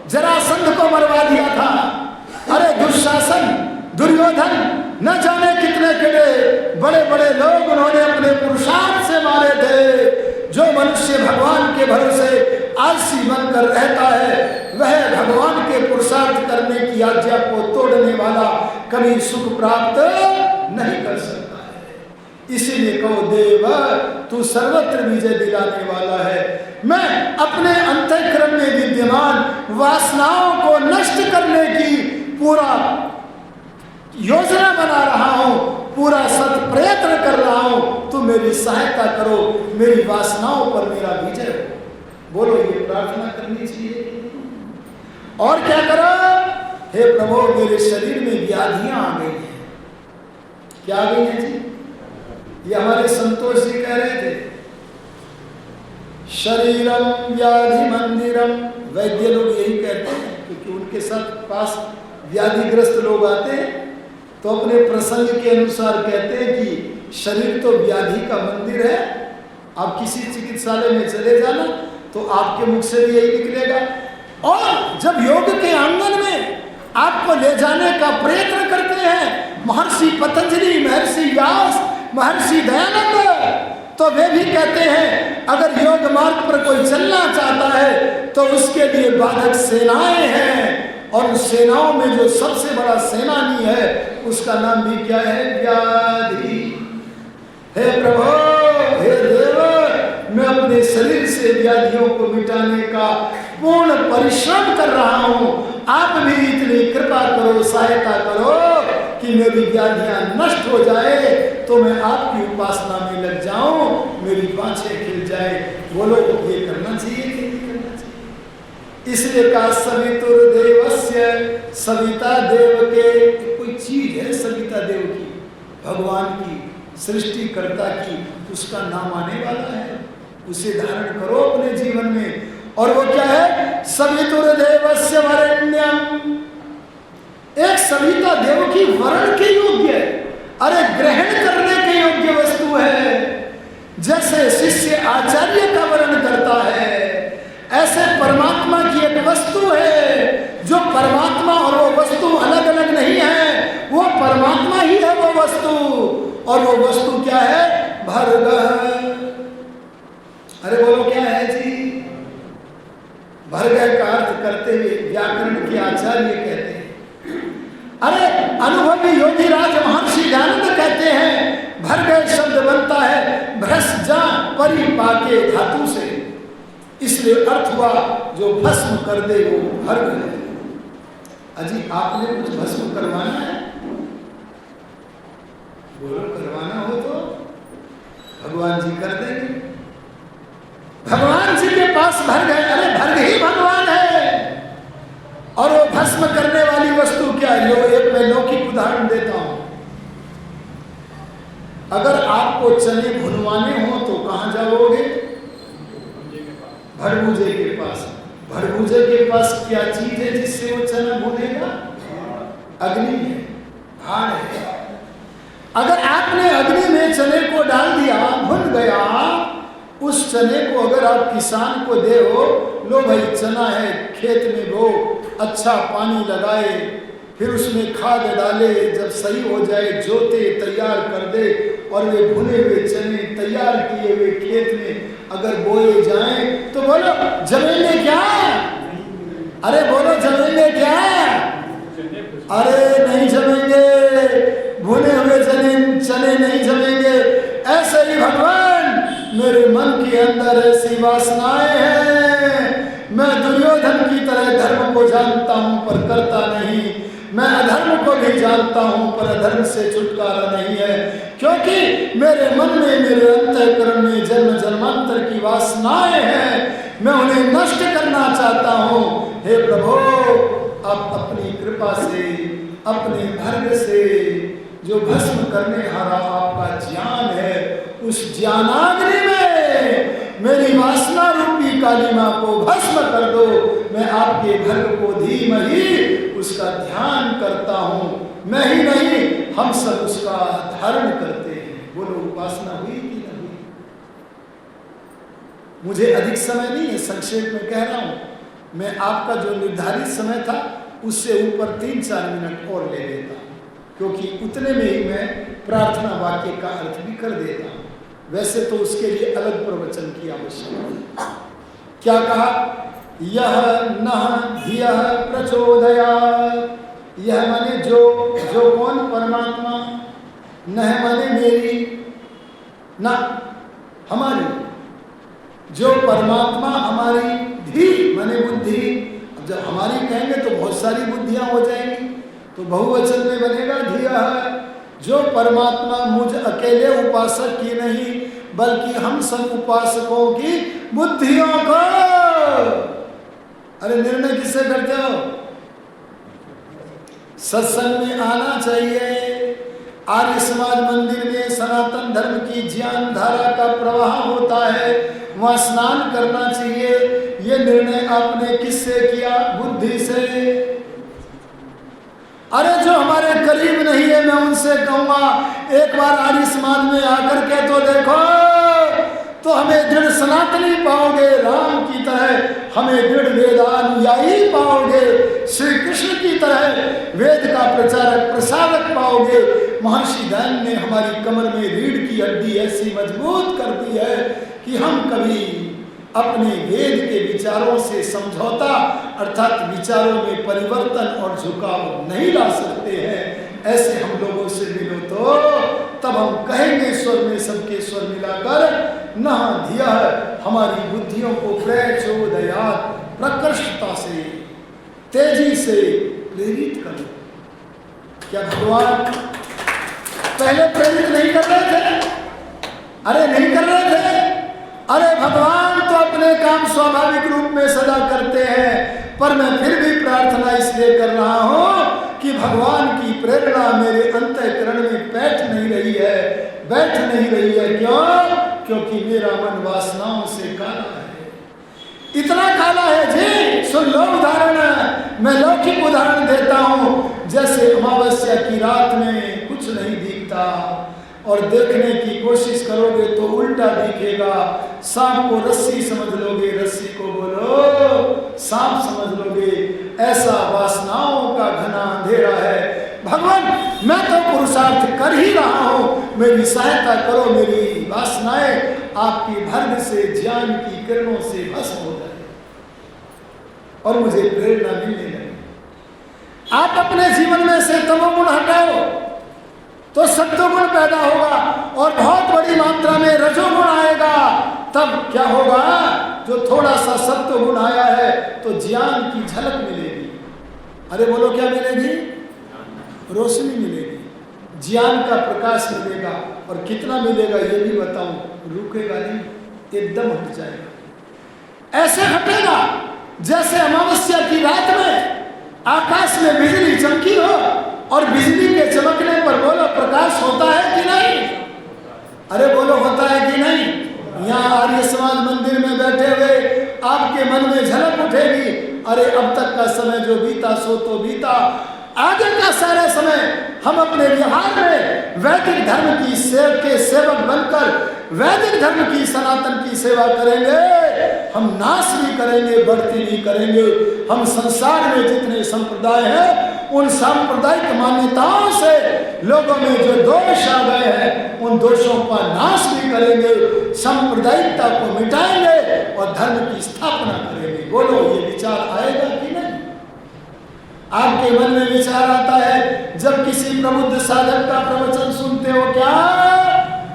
जरासंध को मरवा दिया था। अरे दुशासन, दुर्योधन, न जाने कितने कितने बड़े बड़े लोग उन्होंने अपने पुरुषार्थ से मारे थे। जो मनुष्य भगवान के भरोसे आलसी बनकर रहता है वह भगवान के पुरुषार्थ करने की आज्ञा को तोड़ने वाला कभी सुख प्राप्त नहीं कर सकता है। इसीलिए कहो देव तू सर्वत्र विजय दिलाने वाला है। मैं अपने अंतःकरण में विद्यमान वासनाओं को नष्ट करने की पूरा योजना बना रहा हूं, पूरा सत प्रयत्न कर रहा हूं। तू मेरी सहायता करो, मेरी वासनाओं पर मेरा विजय हो। बोलो, ये प्रार्थना करनी चाहिए। और क्या करो? हे प्रभु मेरे शरीर में व्याधियां आ गई हैं। क्या आ गई हैं जी? ये हमारे संतोष जी कह रहे थे, शरीरम व्याधि मंदिरम। वैद्य लोग यही कहते हैं, क्योंकि उनके साथ पास व्याधिग्रस्त लोग आते हैं तो अपने प्रसंग के अनुसार कहते हैं कि शरीर तो व्याधि का मंदिर है। आप किसी चिकित्सालय में चले जाना तो आपके मुख से भी यही निकलेगा। और जब योग के आंगन में आपको ले जाने का प्रयत्न करते हैं महर्षि पतंजलि, महर्षि व्यास, महर्षि दयानंद, तो वे भी कहते हैं अगर योग मार्ग पर कोई चलना चाहता है तो उसके लिए बाधक सेनाएं हैं। और उस सेनाओं में जो सबसे बड़ा सेनानी है उसका नाम भी क्या है? व्याधि। हे प्रभु, हे देव, मैं अपने शरीर से व्याधियों को मिटाने का पूर्ण परिश्रम कर रहा हूं। आप भी इतनी कृपा करो, सहायता करो कि मेरी व्याधियां नष्ट हो जाए तो मैं आपकी उपासना में लग जाऊं, मेरी बाँछें खिल जाए। बोलो, ये करना चाहिए कि नहीं करना चाहिए? इसलिए कहा सवितुर देवस्य, सविता देव के कोई चीज है सविता देव की, भगवान की, सृष्टिकर्ता की, उसका नाम आने वाला है। उसे धारण करो अपने जीवन में। और वो क्या है? सवितुर देवस्य वरेण्यम। एक सविता देव की वरण के योग्य, अरे ग्रहण करने के योग्य वस्तु है। जैसे शिष्य आचार्य का वर्ण करता है ऐसे परमात्मा की एक वस्तु है जो परमात्मा और वो वस्तु अलग अलग नहीं है, वो परमात्मा ही है वो वस्तु। और वो वस्तु क्या है? भर्गः। अरे बोलो क्या है जी? भर्गः का अर्थ करते हुए व्याकरण के आचार्य कहते हैं, अरे अनुभवी योगीराज महर्षि दयानंद कहते हैं भर्गः शब्द बनता है भ्रष्जा परिपाके धातु से, इसलिए अर्थ हुआ जो भस्म कर दे वो भर्ग है। अजी आपने कुछ भस्म करवाना है? बोलो, करवाना हो तो भगवान जी कर देंगे। भगवान जी के पास भर्ग है, अरे भर्ग ही भगवान है। और वो भस्म करने वाली वस्तु क्या है? एक मैं लौकिक उदाहरण देता हूं। अगर आपको चने भुनवाने हो तो कहाँ जाओगे? भड़भूजे के पास। भड़भूजे के पास क्या चीज है जिससे वो चना भूनेगा? अग्नि है, भाड़ है। अगर आपने अग्नि में चने को डाल दिया, भुन गया, उस चने को अगर आप किसान को दे हो, लो भाई चना है, खेत में बो, अच्छा पानी लगाए, फिर उसमें खाद डाले, जब सही हो जाए जोते, तैयार कर दे, और वे भुने हुए चने तैयार किए हुए खेत में अगर बोए जाएं, तो बोलो जमेंगे क्या? अरे बोलो जमेंगे क्या? अरे नहीं जमेंगे, भुने हुए चने नहीं जमेंगे। ऐसे ही भगवान मेरे मन के अंदर ऐसी वासनाएं हैं। मैं दुर्योधन की तरह धर्म को जानता हूं पर करता नहीं, मैं अधर्म को भी जानता हूं पर अधर्म से छुटकारा नहीं है, क्योंकि मेरे मन में, मेरे अंतःकरण में जन्म जन्मांतर की वासनाएं हैं। मैं उन्हें नष्ट करना चाहता हूं। हे प्रभु, आप अपनी कृपा से, अपने भर्ग से जो भस्म करने हारा आपका ज्ञान है, उस ज्ञानाग्नि में मेरी वासना रूपी कालिमा को भस्म कर दो। मैं आपके भर्ग को धीमहि उसका ध्यान करता हूं। मैं ही नहीं, हम सब उसका धारण करते हैं। बोलो उपासना हुई कि नहीं हुई? मुझे अधिक समय नहीं है, संक्षेप में कह रहा हूं। मैं आपका जो निर्धारित समय था उससे ऊपर 3-4 मिनट और ले लेता, क्योंकि उतने में ही मैं प्रार्थना वाक्य का अर्थ भी कर देता हूं। वैसे तो उसके लिए अलग प्रवचन की आवश्यकता है। क्या कहा? यह नः धियः प्रचोदयात्। यह माने जो, जो कौन? परमात्मा। नह माने मेरी, ना हमारी। जो परमात्मा हमारी, धी माने बुद्धि। अब जब हमारी कहेंगे तो बहुत सारी बुद्धियां हो जाएंगी, तो बहुवचन में बनेगा धियः। जो परमात्मा मुझ अकेले उपासक की नहीं, बल्कि हम सब उपासकों की बुद्धियों को। अरे निर्णय किससे करते हो? सत्संग में आना चाहिए। आर्य समाज मंदिर में सनातन धर्म की ज्ञान धारा का प्रवाह होता है, वहां स्नान करना चाहिए। ये निर्णय आपने किससे किया? बुद्धि से। अरे जो हमारे करीब नहीं है, मैं उनसे कहूंगा एक बार आर्य समाज में आकर के तो देखो, तो हमें दृढ़ सनातनी पाओगे, राम की तरह हमें दृढ़ वेदानुयायी पाओगे, श्री कृष्ण की तरह वेद का प्रचारक प्रसारक पाओगे। महर्षि दयानंद ने हमारी कमर में रीढ़ की हड्डी ऐसी मजबूत कर दी है कि हम कभी अपने वेद के विचारों से समझौता अर्थात विचारों में परिवर्तन और झुकाव नहीं ला सकते हैं। ऐसे हम लोगों से मिलो तो तब हम कहेंगे स्वर में सबके स्वर मिलाकर, नः धियः, हमारी बुद्धियों को प्रचोदयात्, प्रकृष्टता से, तेजी से प्रेरित करो। क्या भगवान पहले प्रेरित नहीं कर रहे थे? अरे नहीं कर रहे थे। अरे भगवान तो अपने काम स्वाभाविक रूप में सदा करते हैं, पर मैं फिर भी प्रार्थना इसलिए कर रहा हूं कि भगवान की प्रेरणा मेरे अंतःकरण में बैठ नहीं रही है। क्यों? क्योंकि मेरा मन वासनाओं से काला है। इतना काला है जी, सुन लो उदाहरण। मैं लौकिक उदाहरण देता हूं। जैसे अमावस्या की रात में कुछ नहीं दिखता और देखने की कोशिश करोगे तो उल्टा दिखेगा। सांप को रस्सी समझ लोगे, रस्सी को बोलो सांप समझ लोगे। ऐसा वासनाओं का घना अंधेरा है। भगवान मैं तो पुरुषार्थ कर ही रहा हूं, मेरी सहायता करो, मेरी वासनाएं आपकी भर्ग से, ज्ञान की किरणों से भस्म हो जाए और मुझे प्रेरणा मिलने लगे। आप अपने जीवन में से तमोगुण हटाओ तो सत्वगुण पैदा होगा और बहुत बड़ी मात्रा में रजोगुण आएगा। तब क्या होगा? जो थोड़ा सा सत्वगुण आया है तो ज्ञान की झलक मिलेगी। अरे बोलो क्या मिलेगी? रोशनी मिलेगी, ज्ञान का प्रकाश मिलेगा। और कितना मिलेगा ये भी बताऊं, रुकेगा नहीं, एकदम हट जाएगा। ऐसे हटेगा जैसे अमावस्या की रात में आकाश में बिजली चमकी हो और बिजली के चमकने पर बोलो प्रकाश होता है कि नहीं? अरे बोलो होता है कि नहीं? आर्य समाज मंदिर में बैठे हुए आपके मन में झलक उठेगी, अरे अब तक का समय जो बीता सो तो बीता, आगे का सारा समय हम अपने व्यवहार में वैदिक धर्म की सेवक बनकर वैदिक धर्म की सनातन की सेवा करेंगे। हम नाश भी करेंगे, बढ़ती भी करेंगे। हम संसार में जितने संप्रदाय हैं उन सांप्रदायिक मान्यताओं से लोगों में जो दोष आ गए हैं उन दोषों का नाश भी करेंगे, सांप्रदायिकता को मिटाएंगे और धर्म की स्थापना करेंगे। बोलो, ये विचार आएगा कि नहीं? आपके मन में विचार आता है जब किसी प्रबुद्ध साधक का प्रवचन सुनते हो, क्या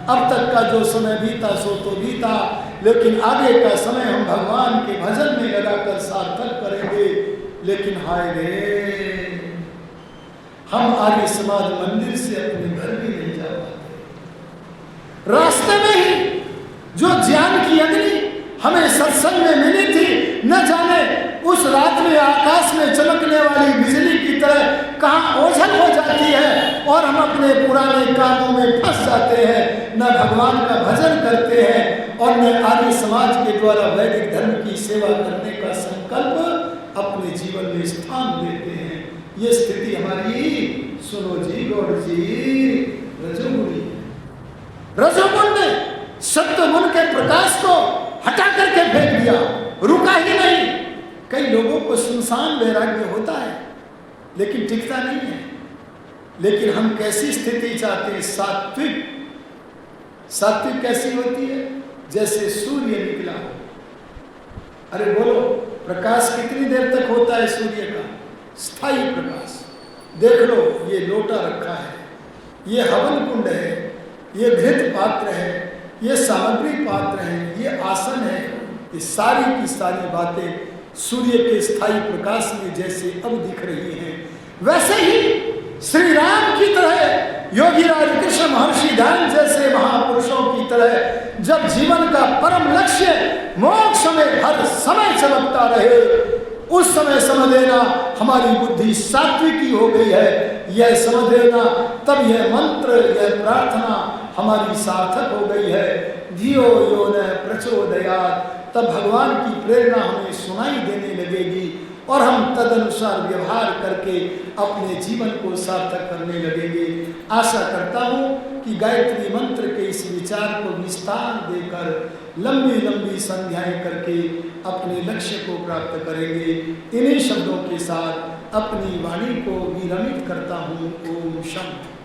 अब तक का जो समय बीता सो तो बीता, लेकिन आगे का समय हम भगवान के भजन में लगाकर सार्थक करेंगे। लेकिन हाय रे, हम आर्य समाज मंदिर से अपने घर भी नहीं जा पाते। रास्ते में ही जो ज्ञान की अग्नि हमें सत्संग में मिली थी, न जाने उस रात में आकाश में चमकने वाली बिजली की तरह कहाँ ओझल हो जाती है और हम अपने पुराने कामों में फंस जाते हैं, न भगवान का भजन करते हैं और न आर्य समाज के द्वारा वैदिक धर्म की सेवा करने का संकल्प अपने जीवन में स्थान देते हैं। ये स्थिति हमारी, सुनो जी गौड़ जी, रजोगुणी है। रजोगुण ने सत्वगुण के प्रकाश को हटा करके फेंक दिया, रुका ही नहीं। कई लोगों को सुनसान वैराग्य होता है लेकिन टिकता नहीं है। लेकिन हम कैसी स्थिति चाहते हैं? सात्विक। सात्विक कैसी होती है? जैसे सूर्य निकला हो। अरे बोलो, प्रकाश कितनी देर तक होता है सूर्य का? स्थायी प्रकाश। देख लो, ये लोटा रखा है, ये हवन कुंड है, ये घृत पात्र है, ये सामग्री पात्र है, ये आसन है, ये सारी की सारी बातें सूर्य के स्थायी प्रकाश में जैसे अब दिख रही हैं, वैसे ही श्री राम की तरह, योगीराज कृष्ण महर्षि ध्यान जैसे महापुरुषों की तरह जब जीवन का परम लक्ष्य मोक्ष में हर समय चमकता रहे, उस समय समझ लेना हमारी बुद्धि सात्विकी हो गई है। यह समझ लेना तब यह मंत्र, यह प्रार्थना हमारी सार्थक हो गई है। धियो यो न प्रचोदयात्, तब भगवान की प्रेरणा हमें सुनाई देने लगेगी और हम तदनुसार व्यवहार करके अपने जीवन को सार्थक करने लगेंगे। आशा करता हूँ कि गायत्री मंत्र के इस विचार को विस्तार देकर लंबी लंबी संध्याएं करके अपने लक्ष्य को प्राप्त करेंगे। इन्हीं शब्दों के साथ अपनी वाणी को विरमित करता हूँ। ओम शांति।